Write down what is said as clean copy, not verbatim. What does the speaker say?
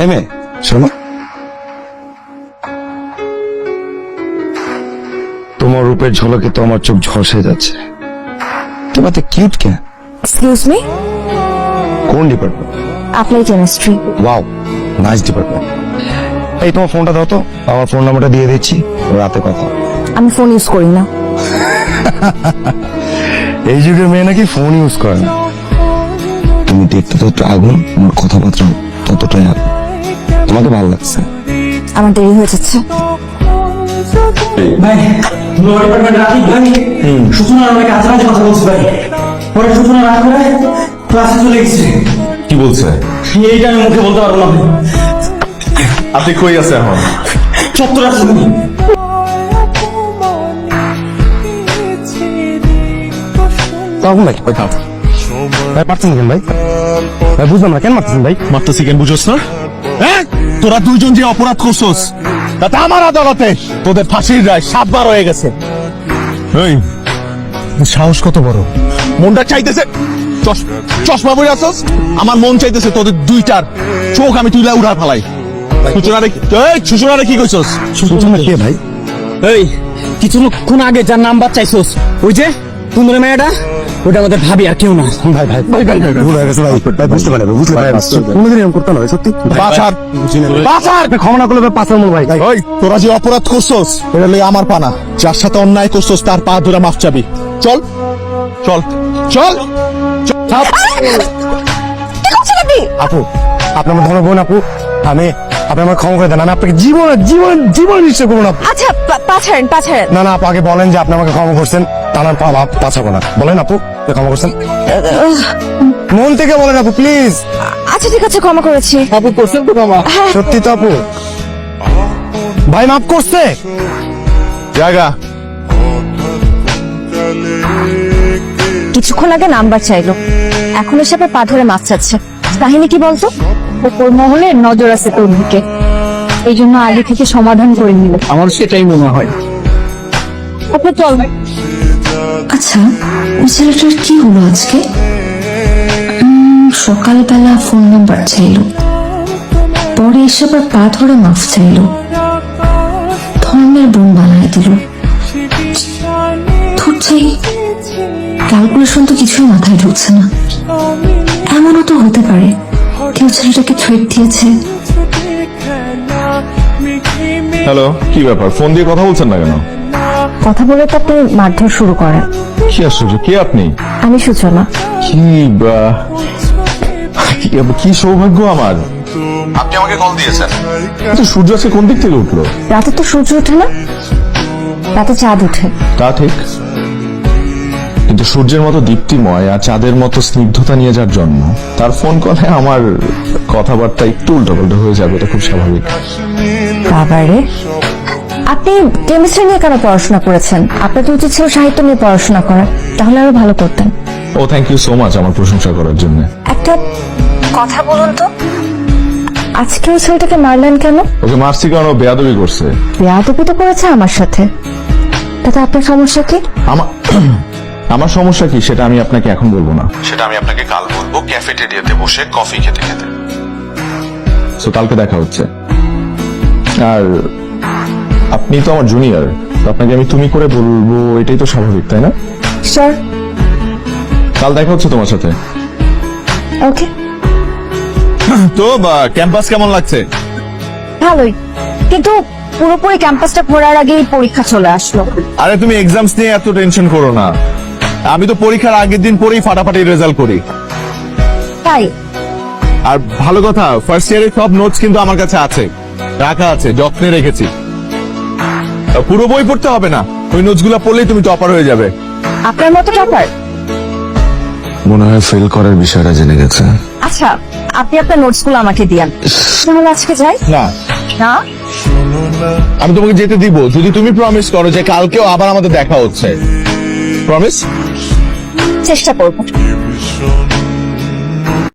এই মেয়ে শোনো, তোমার রূপের ঝলকে তো আমার চোখ ঝলসে যাচ্ছে। তোমার তো কিউট কে? এক্সকিউজ মি, কোন ডিপার্টমেন্ট? আপনার কেমিস্ট্রি। Wow, nice department. এই তোমার ফোনটা দাও তো, আমার ফোন নাম্বারটা দিয়ে দিচ্ছি, রাতে কথা। আমি ফোন ইউজ করি না। এই যুগের মেয়ে নাকি ফোন ইউজ করে না। তুমি দেখতে তত আগুন, আমার কথাবার্তা ততটাই আগুন। তোমাকে ভালো লাগছে? আমার দেরি হয়ে যাচ্ছে। ভাই ডিপার্টমেন্ট রাখি ভাই সূচনার অনেক আজরাজ কথা বলছে ভাই। পরে সূচনা রাখ করে ক্লাসে চলে গেছে। কি বলছে? এইটা আমি মুখে বলতে পারবো না ভাই। আপনি কই আছে এখন? চত্বর আছে তুমি। তখন ভাই ওই থাম ভাই, পারছেন কেন ভাই? ভাই বুঝলাম না, কেন মারতেছেন ভাই? মারতেছি কেন বুঝোস না? হ্যাঁ, তোরা দুইজন যে অপরাধ করছস তাতে আমার আদালতে তোদের ফাঁসির রায় 7 বার হয়ে গেছে। এই সাহস কত বড়! মনটা চাইতেছে চশমা পরে আসছস, আমার মন চাইতেছে তোদের দুইটার চোখ আমি তুইলা উড়া ফেলাই। সূচনারে কি কইছস? সূচনা কে ভাই? এই কিছুক্ষণ আগে যার নাম্বার চাইছস, ওই যে সুন্দরী মেয়েটা, ওটা আমাদের ভাবি আর কেউ না। ভাই ভাই ভাই ভাই ভুল হয়ে গেছে ভাই, ভাই বুঝতে পারবে, বুঝতে পারবে। কোনোদিন এরকম করতে নয়, সত্যি। বাছার ক্ষমা না করলে পাঁচার মূল ভাই। ওই তোরা যে অপরাধ করছস এটা লই আমার পানা। যার সাথে অন্যায় করছস তার পা ধরে মাফ চাবি। চল চল চল। আপু, আপনি আমার ধর্ম বোন আপু, আপনি আমার ক্ষমা করে দেন। আমি আপনাকে জীবন জীবন জীবন নিশ্চয় করবো না। আচ্ছা পা ছাড়েন, পা ছাড়েন। না না আপু, আগে বলেন যে আপনি আমাকে ক্ষমা করছেন, তা না পাছাবো না। বলেন আপু, আপনি ক্ষমা করছেন, মন থেকে বলেন আপু প্লিজ। আচ্ছা ঠিক আছে, ক্ষমা করেছি। আপু করছেন তো ক্ষমা? সত্যি তো আপু? ভাই মাফ করছে? জায়গা কিছুক্ষণ আগে নাম্বার চাইলো, এখন এসে পা ধরে মাছ চাচ্ছে। কাহিনী কি বলতো? ওপর মহলে নজর আছে তোর দিকে, এই জন্য আগে থেকে সমাধান করে নিল। আমার সেটাই মনে হয়। আপনি চল। আচ্ছা, ওই ছেলেটার কি হলো আজকে? সকালবেলা ফোন নাম্বার চাইলো, পরে এসে আবার পা ধরে মাফ চাইলো, ধর্মের বোন বানায় দিল। ধরছেই ক্যালকুলেশন তো কিছুই মাথায় ঢুকছে না। এমনও তো হতে পারে কেউ ছেলেটাকে থ্রেট দিয়েছে। হ্যালো, কি ব্যাপার? ফোন দিয়ে কথা বলছেন না কেন? কথা বলে তো আপনি মারধর শুরু করেন। কি আশ্চর্য, কে আপনি? আমি সূচনা। কি সৌভাগ্য আমার, আপনি আমাকে কল দিয়েছেন। তো সূর্য আজকে কোন দিক থেকে উঠলো? রাতে তো সূর্য ওঠে না, রাতে চাঁদ ওঠে। তা ঠিক, কিন্তু সূর্যের মতো দীপ্তিময় আর চাঁদের মতো স্নিগ্ধতা নিয়ে যার জন্ম, তার ফোন কলে আমার কথাবার্তা একটু উল্টোপাল্টা হয়ে যাবে, এটা খুব স্বাভাবিক। বাবারে, আপনি কেমিস্ট্রি নিয়ে কেন পড়াশোনা করেছেন? আপনার তো উচিত ছিল সাহিত্য নিয়ে পড়াশোনা করা, তাহলে আরো ভালো করতেন। ও থ্যাংক ইউ সো মাচ আমার প্রশংসা করার জন্য। একটা কথা বলুন তো, আজকে ওই ছেলেটাকে মারলেন কেন? ওকে মারছি কারণ ও বেয়াদবি করছে। বেয়াদবি তো করেছে আমার সাথে, তাতে আপনার সমস্যা কি? আমার সমস্যা কি সেটা আমি আপনাকে এখন বলবো না, সেটা আমি আপনাকে কাল বলবো ক্যাফেটেরিয়াতে বসে কফি খেতে খেতে। সো কালকে দেখা হচ্ছে। আর আপনি তো আমার জুনিয়র, তো আপনাকে আমি তুমি করে বলবো, এটাই তো স্বাভাবিক, তাই না? স্যার, কাল দেখা হচ্ছে তোমার সাথে। ওকে। তো ক্যাম্পাস কেমন লাগছে? ভালোই, কিন্তু পুরোপুরি ক্যাম্পাসটা ঘোরার আগেই পরীক্ষা চলে আসলো। আরে তুমি এক্সামস নিয়ে এত টেনশন করো না, আমি তো পরীক্ষার আগের দিন পরেই ফাটাফাটি রেজাল্ট করি। তাই? আর ভালো কথা, ফার্স্ট ইয়ারের সব নোটস কিন্তু আমার কাছে আছে, রাখা আছে, যত্নে রেখেছি। পুরো বই পড়তে হবে না, ওই নোটস গুলা পড়লেই তুমি টপার হয়ে যাবে। আপনার মতো টপার? মনে হয় ফেল করার বিষয়টা জেনে গেছে। আচ্ছা, আপনি আপনার নোটস গুলো আমাকে দিয়েন, তাহলে আজকে যাই। না, না, আমি তোমাকে যেতে দিব যদি তুমি প্রমিস করো যে কালকেও আবার আমাদের দেখা হচ্ছে। প্রমিস? চেষ্টা করবো।